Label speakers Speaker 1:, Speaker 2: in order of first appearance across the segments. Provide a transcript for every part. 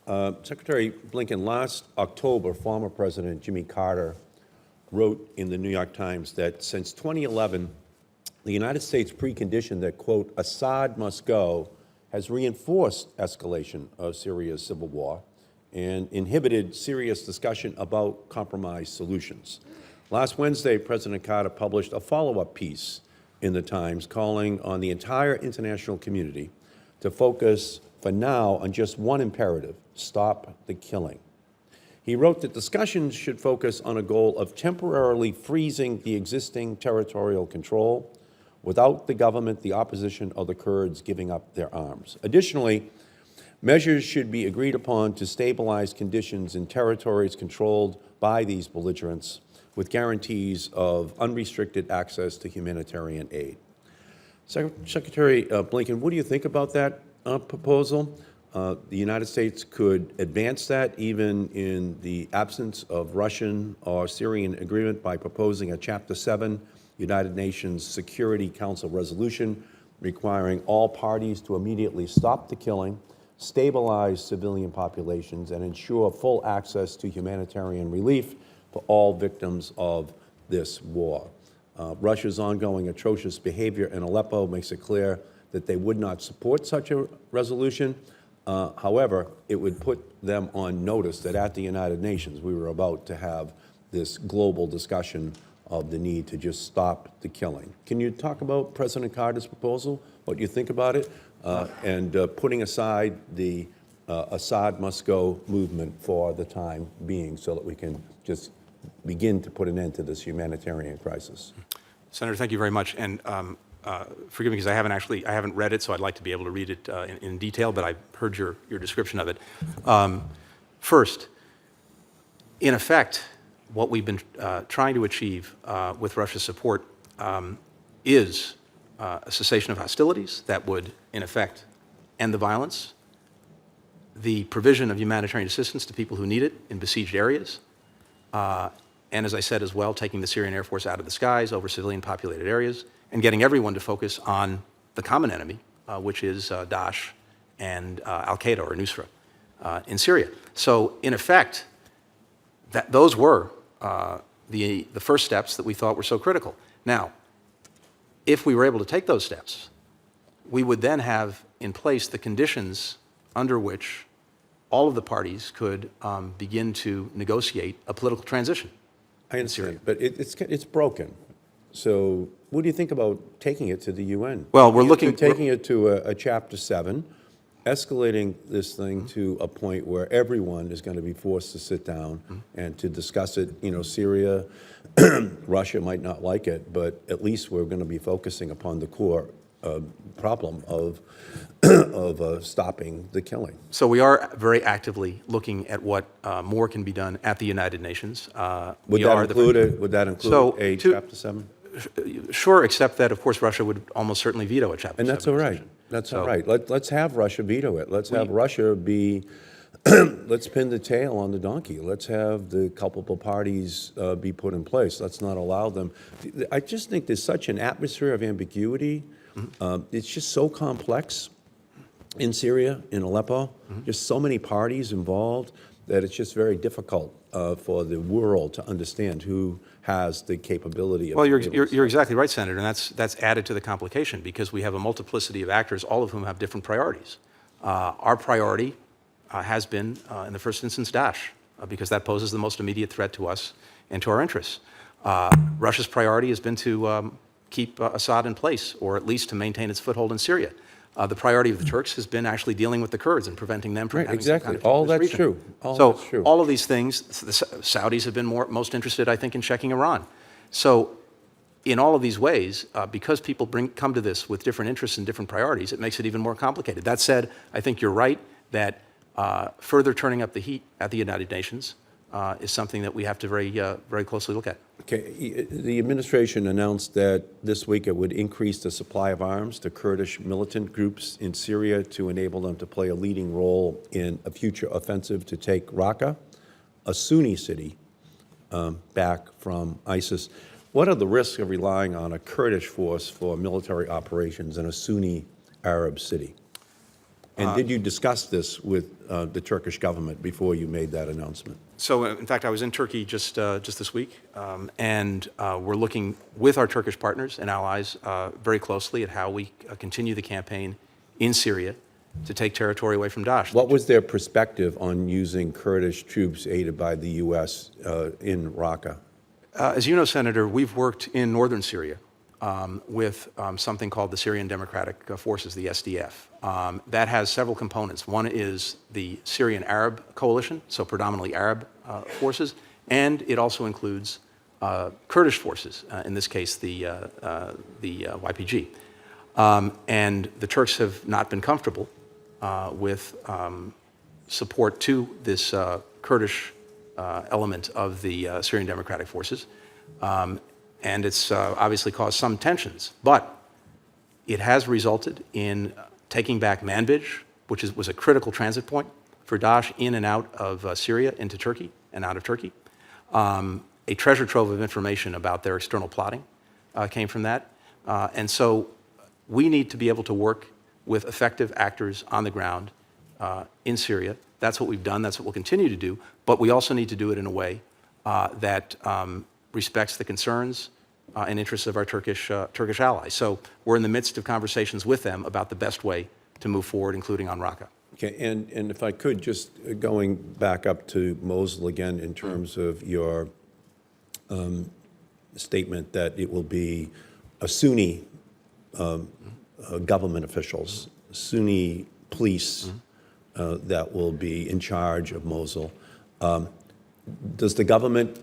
Speaker 1: Secretary Blinken, last October, former President Jimmy Carter wrote in the New York Times that since 2011, the United States precondition that, quote, Assad must go has reinforced escalation of Syria's civil war and inhibited serious discussion about compromise solutions. Last Wednesday, President Carter published a follow-up piece in the Times calling on the entire international community to focus for now on just one imperative: stop the killing. He wrote that discussions should focus on a goal of temporarily freezing the existing territorial control without the government, the opposition, or the Kurds giving up their arms. Additionally, measures should be agreed upon to stabilize conditions in territories controlled by these belligerents with guarantees of unrestricted access to humanitarian aid. Secretary Blinken, what do you think about that proposal? The United States could advance that even in the absence of Russian or Syrian agreement by proposing a Chapter 7 United Nations Security Council resolution requiring all parties to immediately stop the killing, stabilize civilian populations, and ensure full access to humanitarian relief for all victims of this war. Russia's ongoing atrocious behavior in Aleppo makes it clear that they would not support such a resolution. However, it would put them on notice that at the United Nations we were about to have this global discussion of the need to just stop the killing. Can you talk about President Carter's proposal, what you think about it, and putting aside the Assad must go movement for the time being so that we can just begin to put an end to this humanitarian crisis?
Speaker 2: Senator, thank you very much. And forgive me because I haven't read it, so I'd like to be able to read it in detail, but I've heard your description of it. First, in effect, what we've been trying to achieve with Russia's support is a cessation of hostilities that would, in effect, end the violence, the provision of humanitarian assistance to people who need it in besieged areas, and as I said as well, taking the Syrian Air Force out of the skies over civilian populated areas and getting everyone to focus on the common enemy, which is Daesh and al-Qaeda or Nusra in Syria. So in effect, those were the first steps that we thought were so critical. Now, if we were able to take those steps, we would then have in place the conditions under which all of the parties could begin to negotiate a political transition.
Speaker 1: I understand, but it's broken. So what do you think about taking it to the UN?
Speaker 2: Well, we're
Speaker 1: taking it to a Chapter 7, escalating this thing to a point where everyone is going to be forced to sit down and to discuss it. You know, Syria, Russia might not like it, but at least we're going to be focusing upon the core problem of stopping the killing.
Speaker 2: So we are very actively looking at what more can be done at the United Nations.
Speaker 1: Would that include a Chapter 7?
Speaker 2: Sure, except that, of course, Russia would almost certainly veto a Chapter 7.
Speaker 1: And that's all right. That's all right. Let's have Russia veto it. Let's have Russia be, let's pin the tail on the donkey. Let's have the culpable parties be put in place. Let's not allow them. I just think there's such an atmosphere of ambiguity. It's just so complex in Syria, in Aleppo. Just so many parties involved that it's just very difficult for the world to understand who has the capability of.
Speaker 2: Well, you're exactly right, Senator, and that's added to the complication because we have a multiplicity of actors, all of whom have different priorities. Our priority has been, in the first instance, Daesh, because that poses the most immediate threat to us and to our interests. Russia's priority has been to keep Assad in place, or at least to maintain its foothold in Syria. The priority of the Turks has been actually dealing with the Kurds and preventing them from having some kind of
Speaker 1: all that's
Speaker 2: region.
Speaker 1: true.
Speaker 2: All of these things, the Saudis have been most interested, I think, in checking Iran. So in all of these ways, because people come to this with different interests and different priorities, it makes it even more complicated. That said, I think you're right that further turning up the heat at the United Nations is something that we have to very closely look at.
Speaker 1: Okay, the administration announced that this week it would increase the supply of arms to Kurdish militant groups in Syria to enable them to play a leading role in a future offensive to take Raqqa, a Sunni city, back from ISIS. What are the risks of relying on a Kurdish force for military operations in a Sunni Arab city? And did you discuss this with the Turkish government before you made that announcement?
Speaker 2: So, in fact, I was in Turkey just this week, and we're looking with our Turkish partners and allies very closely at how we continue the campaign in Syria to take territory away from Daesh.
Speaker 1: What was their perspective on using Kurdish troops aided by the U.S. In Raqqa?
Speaker 2: As you know, Senator, we've worked in northern Syria with something called the Syrian Democratic Forces, the SDF. That has several components. One is the Syrian Arab coalition, so predominantly Arab forces, and it also includes Kurdish forces, in this case the YPG. And the Turks have not been comfortable with support to this Kurdish element of the Syrian Democratic Forces. And it's obviously caused some tensions, but it has resulted in taking back Manbij, which was a critical transit point for Daesh in and out of Syria into Turkey and out of Turkey. A treasure trove of information about their external plotting came from that. And so we need to be able to work with effective actors on the ground in Syria. That's what we've done. That's what we'll continue to do. But we also need to do it in a way that respects the concerns and interests of our Turkish allies. So we're in the midst of conversations with them about the best way to move forward, including on Raqqa.
Speaker 1: Okay, and if I could, just going back up to Mosul again in terms of your statement that it will be a Sunni government officials, Sunni police that will be in charge of Mosul. Does the government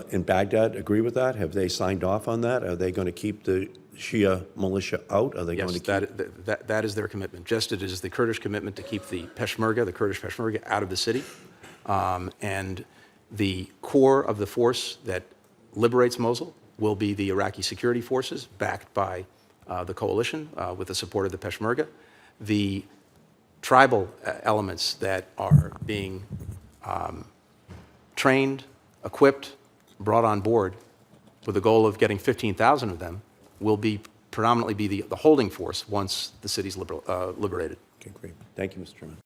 Speaker 1: in Baghdad agree with that? Have they signed off on that? Are they going to keep the Shia militia out? Are they going to keep...
Speaker 2: that is their commitment. Just as it is the Kurdish commitment to keep the Peshmerga, the Kurdish Peshmerga, out of the city. And the core of the force that liberates Mosul will be the Iraqi security forces, backed by the coalition with the support of the Peshmerga. The tribal elements that are being trained, equipped, brought on board with the goal of getting 15,000 of them will be predominantly be the holding force once the city's liberated.
Speaker 1: Okay, great. Thank you, Mr. Chairman.